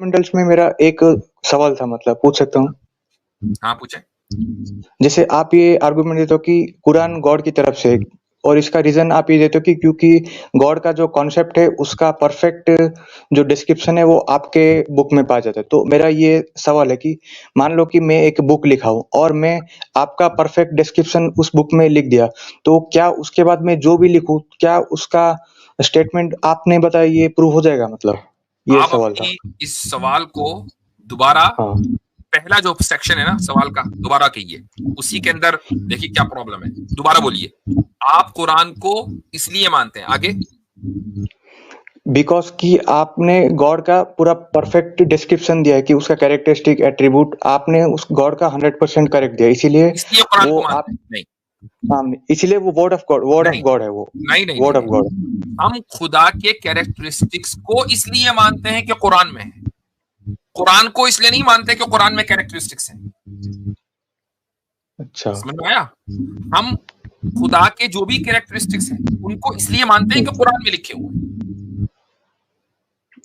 Fundamentals में मेरा एक सवाल था, मतलब पूछ सकता हूँ? हाँ पूछे। जैसे आप ये आर्गुमेंट देते हो कि कुरान गॉड की तरफ से है, और इसका रीजन आप ये देते हो कि क्योंकि गॉड का जो कॉन्सेप्ट है उसका परफेक्ट जो डिस्क्रिप्शन है वो आपके बुक में पाया जाता है। तो मेरा ये सवाल है कि मान लो कि मैं एक बुक लिखा हूँ और मैं आपका परफेक्ट डिस्क्रिप्शन उस बुक में लिख दिया, तो क्या उसके बाद मैं जो भी लिखूं, क्या उसका स्टेटमेंट आपने बताया ये प्रूव हो जाएगा? मतलब ये आप सवाल था। अपनी इस सवाल को दोबारा, हाँ। पहला जो सेक्शन है ना सवाल का, दोबारा कहिए, उसी के अंदर देखिए क्या प्रॉब्लम है, दोबारा बोलिए। आप कुरान को इसलिए मानते हैं, आगे। बिकॉज कि आपने गॉड का पूरा परफेक्ट डिस्क्रिप्शन दिया है कि उसका कैरेक्टरिस्टिक एट्रीब्यूट आपने उस गॉड का 100% करेक्ट दिया, इसीलिए इसलिए कुरान वो को आप मानते हैं? नहीं सामने, इसीलिए वो वर्ड ऑफ नहीं गॉड है, वो नहीं नहीं वर्ड नहीं, ऑफ गॉड। हम खुदा के कैरेक्टरिस्टिक्स को इसलिए मानते हैं कि कुरान में है। कुरान को इसलिए नहीं मानते कि कुरान में कैरेक्टरिस्टिक्स हैं। अच्छा। समझ में आया? हम खुदा के जो भी कैरेक्टरिस्टिक्स हैं उनको इसलिए मानते हैं कि कुरान में लिखे हुए हैं,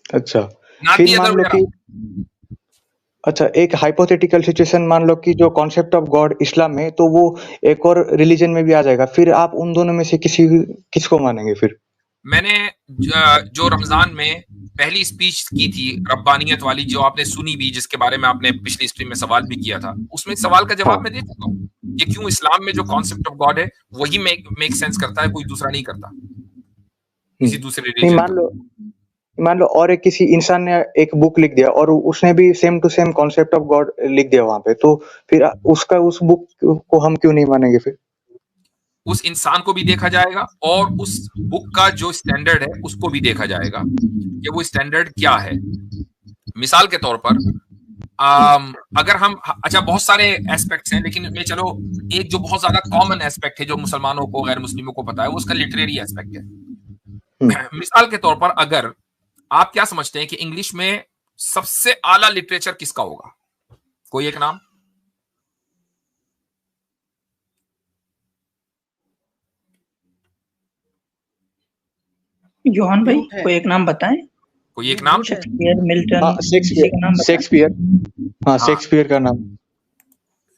अच्छा, ना फिर कि अदर मान लो वे। कि अच्छा, एक हाइपोथेटिकल सिचुएशन मान लो कि जो कॉन्सेप्ट ऑफ गॉड इस्लाम में है, तो वो एक और रिलीजन में भी आ जाएगा, फिर आप उन दोनों में से किसको मानेंगे फिर? मैंने जो रमजान में पहली स्पीच की थी रब्बानियत वाली, जो आपने सुनी भी, जिसके बारे में आपने पिछली स्ट्रीम में सवाल भी किया था, उसमें सवाल का जवाब हाँ। मैं दे चुका हूँ कि क्यों इस्लाम में जो कॉन्सेप्ट ऑफ गॉड है वही मेक सेंस करता है, कोई दूसरा नहीं करता, किसी दूसरे नहीं, रिलीजन का। मान लो और एक किसी इंसान ने एक बुक लिख दिया और उसने भी same to same concept of god लिख दिया वहां पे, तो फिर उसका उस बुक को हम क्यों नहीं मानेंगे फिर? उस इंसान को भी देखा जाएगा और उस बुक का जो स्टैंडर्ड है उसको भी देखा जाएगा कि वो स्टैंडर्ड क्या है। मिसाल के तौर पर अगर हम, अच्छा बहुत सारे एस्पेक्ट्स हैं, लेकिन मैं चलो एक जो बहुत ज्यादा कॉमन एस्पेक्ट है जो मुसलमानों को, गैर मुस्लिमों को पता है, वो उसका लिटरेरी एस्पेक्ट है। मिसाल के तौर पर अगर आप क्या समझते हैं कि इंग्लिश में सबसे आला लिटरेचर किसका होगा? कोई एक नाम। जोहन भाई, कोई एक नाम बताएं। कोई एक नाम। शेक्सपियर, मिल्टन, किसी का नाम बताएं। शेक्सपियर। हाँ, शेक्सपियर का नाम।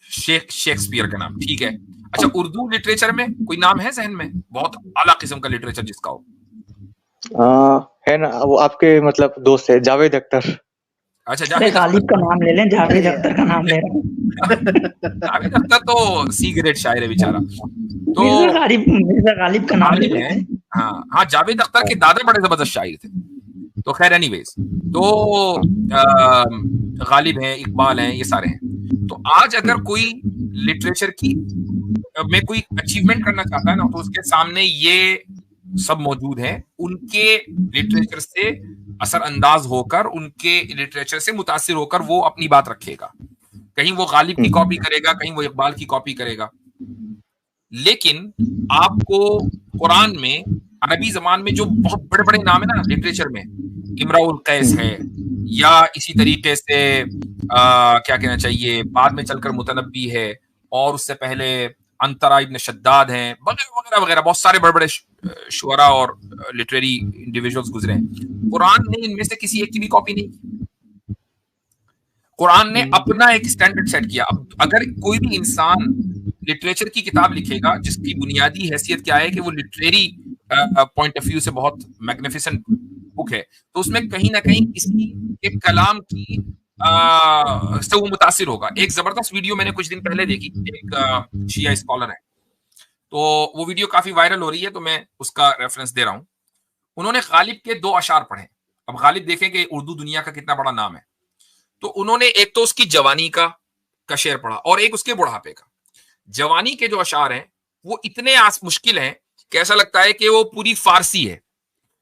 शेक्सपियर का नाम, ठीक है। अच्छा, उर्दू लिटरेचर में कोई नाम है जहन में, बहुत आला किस्म का लिटरेचर जिसका हो? है ना, वो आपके मतलब दोस्त है, जावेद अख्तर। अच्छा, गालिब का नाम ले लें, जावेद अख्तर का नाम ले रहे हैं। जावेद अख्तर तो सी ग्रेड शायर है बेचारा। तो मिर्जा गालिब का नाम ले लें। हाँ, जावेद अख्तर के दादा बड़े जबरदस्त शायर थे। तो खैर एनीवेज, तो गालिब हैं, इकबाल हैं, ये सारे हैं। तो आज अगर कोई लिटरेचर की में कोई अचीवमेंट करना चाहता है ना, तो उसके सामने ये सब मौजूद है, उनके लिटरेचर से असरअंदाज होकर, उनके लिटरेचर से मुतासिर होकर वो अपनी बात रखेगा। कहीं वो गालिब की कॉपी करेगा, कहीं वो इकबाल की कॉपी करेगा। लेकिन आपको कुरान में, अरबी जबान में जो बहुत बड़े बड़े नाम है ना लिटरेचर में, इमराउल कैस है, या इसी तरीके से क्या कहना चाहिए, बाद में चलकर मुतनब्बी है, और उससे पहले अंतरा इब्न शद्दाद हैं, वगैरह वगैरह वगैरह, बहुत सारे बड़े बड़े शुअरा और लिटरेरी इंडिविजुअल्स गुजरे हैं। कुरान ने इनमें से किसी एक की भी कॉपी नहीं की। कुरान ने अपना एक स्टैंडर्ड सेट किया। अब अगर कोई भी इंसान लिटरेचर की किताब लिखेगा जिसकी बुनियादी हैसियत क्या है कि वो लिटरेरी पॉइंट ऑफ व्यू से बहुत मैग्निफिसेंट बुक है, तो उसमें कहीं ना कहीं किसी के कलाम की से वो मुतासिर होगा। एक जबरदस्त वीडियो मैंने कुछ दिन पहले देखी, एक शिया स्कॉलर है, तो वो वीडियो काफी वायरल हो रही है, तो मैं उसका रेफरेंस दे रहा हूं। उन्होंने गालिब के 2 अशार पढ़े। अब गालिब देखें कि उर्दू दुनिया का कितना बड़ा नाम है। तो उन्होंने एक तो उसकी जवानी का शेर पढ़ा और एक उसके बुढ़ापे का। जवानी के जो अशार हैं वो इतने मुश्किल हैं कि ऐसा लगता है कि वो पूरी फारसी है,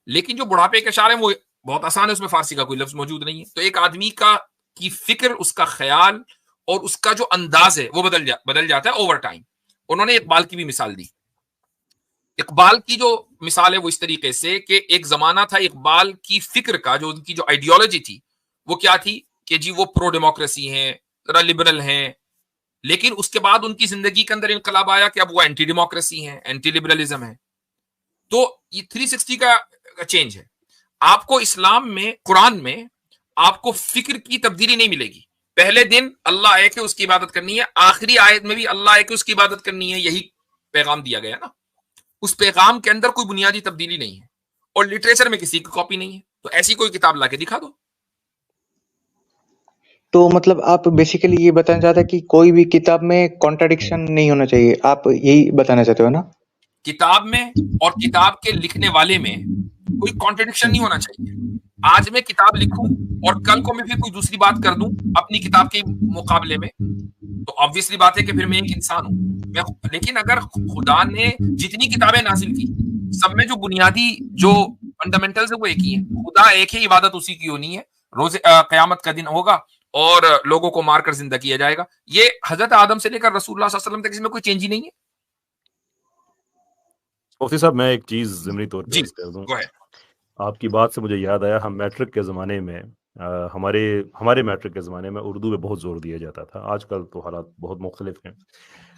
लेकिन जो बुढ़ापे के अशार हैं वो बहुत आसान है, उसमें फारसी का कोई लफ्ज मौजूद नहीं है। तो एक आदमी की फिक्र, उसका ख्याल और उसका जो अंदाज है वो बदल जाता है ओवर टाइम। उन्होंने इकबाल की भी मिसाल दी। इकबाल की जो मिसाल है वो इस तरीके से कि एक जमाना था इकबाल की फिक्र का, जो उनकी जो आइडियोलॉजी थी वो क्या थी कि जी वो प्रो डेमोक्रेसी हैं, जरा लिबरल हैं, लेकिन उसके बाद उनकी जिंदगी के अंदर इनकलाब आया कि अब वो एंटी डेमोक्रेसी है, एंटी लिबरलिज्म है। तो ये 360 का चेंज है। आपको इस्लाम में, कुरान में आपको फिक्र की तब्दीली नहीं मिलेगी। पहले दिन अल्लाह एक है, उसकी इबादत करनी है, आखिरी आयत में भी अल्लाह एक है, उसकी इबादत करनी है, यही पैगाम दिया गया ना। उस पैगाम के अंदर कोई बुनियादी तब्दीली नहीं है और लिटरेचर में किसी की कॉपी नहीं है। तो ऐसी कोई किताब लाके दिखा दो। तो मतलब आप बेसिकली ये बताना चाहते हैं कि कोई भी किताब में कॉन्ट्राडिक्शन नहीं होना चाहिए, आप यही बताना चाहते हो ना? किताब में और किताब के लिखने वाले में कोई कॉन्ट्रडिक्शन नहीं होना चाहिए। आज मैं किताब लिखूं और कल को मैं फिर कोई दूसरी बात कर दूं अपनी किताब के मुकाबले में, तो ऑब्वियसली बात है कि फिर मैं एक इंसान हूं। लेकिन अगर खुदा ने जितनी किताबें नाजिल की, सब में जो बुनियादी जो फंडामेंटल्स है वो एक ही है। खुदा एक है, इबादत उसी की होनी है। रोज कयामत का दिन होगा और लोगों को मारकर जिंदा किया जाएगा। ये हजरत आदम से लेकर रसूलुल्लाह सल्लल्लाहु अलैहि वसल्लम तक इसमें कोई चेंज ही नहीं है। मुफ्ती साहब, मैं एक चीज ज़िमनी तौर पे जी, अर्ज़ कर दूं। go ahead। आपकी बात से मुझे याद आया, हम मैट्रिक के ज़माने में हमारे मैट्रिक के ज़माने में उर्दू पे बहुत ज़ोर दिया जाता था। आजकल तो हालात बहुत मुख्तलिफ हैं।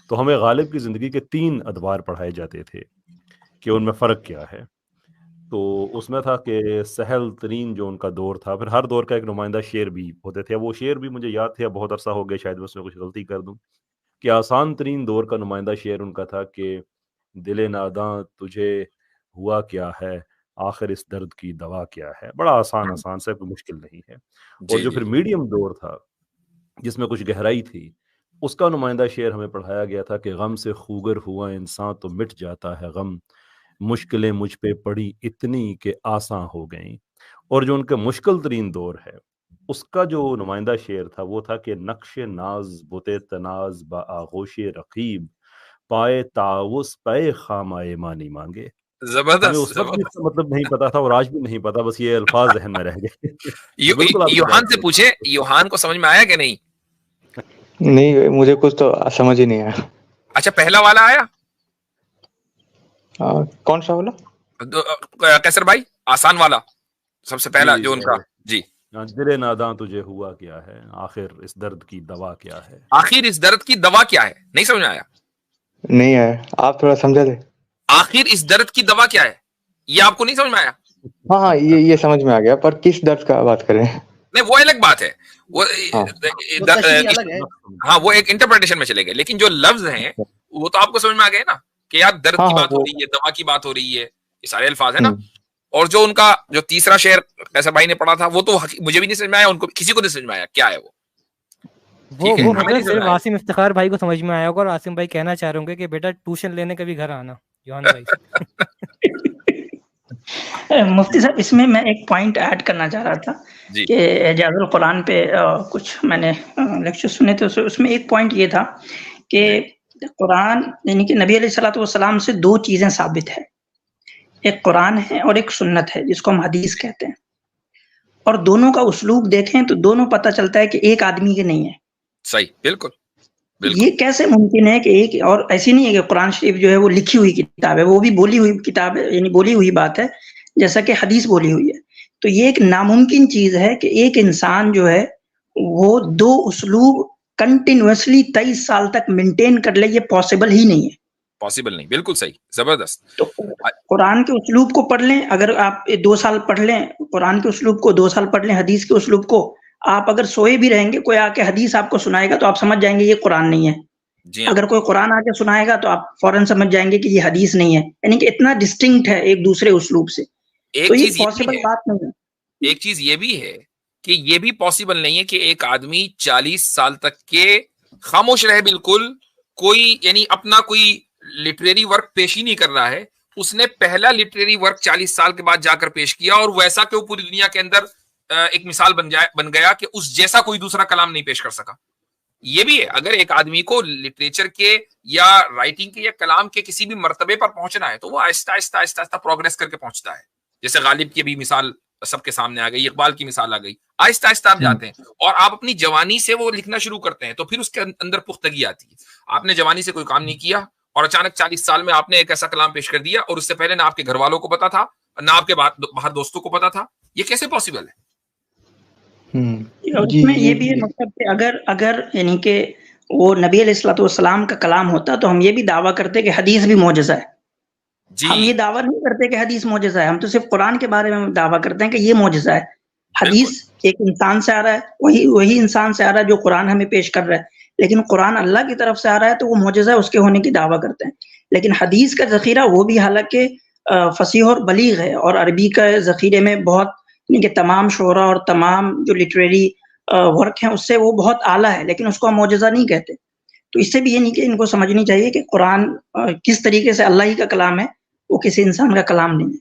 तो हमें गालिब की ज़िंदगी के 3 अदवार पढ़ाए जाते थे कि उनमें फ़र्क क्या है। तो उसमें था कि सहल तरीन जो उनका दौर था, फिर हर दौर का एक नुमाइंदा शेर भी होते थे। वो शेर भी मुझे याद थे, अब बहुत अरसा हो गया, शायद मैं उसमें कुछ गलती कर दूं। कि आसान तरीन दौर का नुमाइंदा शेर उनका था कि दिले नादां तुझे हुआ क्या है, आखिर इस दर्द की दवा क्या है। बड़ा आसान सा, कोई मुश्किल नहीं है। और जो फिर मीडियम दौर था जिसमें कुछ गहराई थी, उसका नुमाइंदा शेर हमें पढ़ाया गया था कि गम से खूगर हुआ इंसान तो मिट जाता है गम, मुश्किलें मुझ पे पड़ी इतनी कि आसान हो गई। और जो उनका मुश्किल तरीन दौर है, उसका जो नुमाइंदा शेर था वो था कि नक्शे नाज बुते तनाज बा आगोशे रकीब, पाए ताउस पे खामाए मानी मांगे। हमें जबरदस्त, उस वक्त भी इसका मतलब नहीं पता था और आज भी नहीं पता, बस ये अल्फाज जहन में रह गए। तो बिल्कुल आपकी योहान बात से सही पूछे, योहान को समझ में आया कि नहीं? नहीं, मुझे कुछ तो समझ ही नहीं आया। अच्छा, पहला वाला आया? कौन सा वाला? कैसर भाई, आसान वाला, सबसे पहला जी, जो उनका। जी, दिले नादां तुझे हुआ क्या है, आखिर इस दर्द की दवा क्या है। आखिर इस दर्द की दवा क्या है? नहीं समझ में आया? नहीं आया, आप थोड़ा समझा दे। आखिर इस दर्द की दवा क्या है, ये आपको नहीं समझ में आया? हाँ, ये समझ में आ गया, पर किस दर्द का बात करें? नहीं, वो अलग बात है। वो हाँ। अलग है। हाँ, वो एक इंटरप्रिटेशन में चले गए, लेकिन जो लफ्ज हैं वो तो आपको समझ में आ गए ना कि यार दर्द की बात हो रही है, दवा की बात हो रही है, ये सारे अल्फाज है ना। और जो उनका जो तीसरा शेर कैसर भाई ने पढ़ा था, वो तो मुझे भी नहीं समझ में आया, उनको किसी को नहीं समझ में आया क्या है वो। वो सिर्फ वासिम इफ्तिखार भाई को समझ में आया होगा और वासिम भाई कहना चाह रहे होंगे कि बेटा ट्यूशन लेने कभी घर आना योहान भाई मुफ्ती साहब, इसमें मैं एक पॉइंट ऐड करना चाह रहा था कि एजाजुल कुरान पे कुछ मैंने लेक्चर सुने थे, उसमें एक पॉइंट ये था कि कुरान यानी कि नबी अलैहिस्सलातु वस्सलाम से 2 चीजें साबित है, एक कुरान है और एक सुन्नत है जिसको हम हदीस कहते हैं। और दोनों का उस्लूब देखें तो दोनों पता चलता है कि एक आदमी के नहीं है। सही, बिल्कुल। ये कैसे मुमकिन है कि एक, और ऐसी नहीं है कि कुरान शरीफ जो है वो लिखी हुई किताब है, वो भी बोली हुई किताब है, यानी बोली हुई बात है, जैसा कि हदीस बोली हुई है। तो ये एक नामुमकिन चीज है कि एक इंसान जो है वो 2 उस्लूब कंटिन्यूअसली 23 साल तक मेंटेन कर ले, ये पॉसिबल ही नहीं है। पॉसिबल नहीं, बिल्कुल सही, जबरदस्त। तो कुरान के उस्लूब को पढ़ लें, अगर आप 2 साल पढ़ लें कुरान के उस्लूब को, 2 साल पढ़ लें हदीस के उस्लूब को, आप अगर सोए भी रहेंगे, कोई आके हदीस आपको सुनाएगा तो आप समझ जाएंगे ये कुरान नहीं है। अगर कोई कुरान आके सुनाएगा तो आप फौरन समझ जाएंगे कि ये हदीस नहीं है। यानी कि इतना डिस्टिंक्ट है एक दूसरे उस्लूब से। एक तो ये चीज पॉसिबल बात नहीं है। एक चीज ये भी है कि ये भी पॉसिबल नहीं है कि एक आदमी 40 साल तक के खामोश रहे, बिल्कुल कोई यानी अपना कोई लिटरेरी वर्क पेश ही नहीं कर रहा है। उसने पहला लिटरेरी वर्क 40 साल के बाद जाकर पेश किया और वैसा कि वो पूरी दुनिया के अंदर एक मिसाल बन गया कि उस जैसा कोई दूसरा कलाम नहीं पेश कर सका। ये भी है, अगर एक आदमी को लिटरेचर के या राइटिंग के या कलाम के किसी भी मर्तबे पर पहुंचना है तो वो आहिस्ता आहिस्ता प्रोग्रेस करके पहुंचता है। जैसे गालिब की भी मिसाल सबके सामने आ गई, इकबाल की मिसाल आ गई, आहिस्ता आहिस्ता आप जाते हैं और आप अपनी जवानी से वो लिखना शुरू करते हैं तो फिर उसके अंदर पुख्तगी आती है। आपने जवानी से कोई काम नहीं किया और अचानक 40 साल में आपने एक ऐसा कलाम पेश कर दिया और उससे पहले ना आपके घर वालों को पता था ना आपके बाहर दोस्तों को पता था। ये कैसे पॉसिबल है? उसमें ये भी है मतलब कि अगर यानी कि वो नबी अलैहिस्सलातु वस्सलाम का कलाम होता तो हम ये भी दावा करते कि हदीस भी मौजज़ा है। हम ये दावा नहीं करते कि हदीस मौजज़ा है, हम तो सिर्फ कुरान के बारे में दावा करते हैं कि ये मौजज़ा है। हदीस एक इंसान से आ रहा है, वही इंसान से आ रहा है जो कुरान हमें पेश कर रहा है, लेकिन कुरान अल्लाह की तरफ से आ रहा है तो वो मौजज़ा उसके होने की दावा करते हैं। लेकिन हदीस का ज़ख़ीरा वो भी हालांकि फसीह और बलीग है, और अरबी का ज़ख़ीरे में बहुत यानी कि तमाम शोरा और तमाम जो लिटरेरी वर्क हैं उससे वो बहुत आला है, लेकिन उसको हम मौजज़ा नहीं कहते। तो इससे भी ये नहीं कि इनको समझनी चाहिए कि कुरान किस तरीके से अल्लाह ही का कलाम है, वो किसी इंसान का कलाम नहीं है।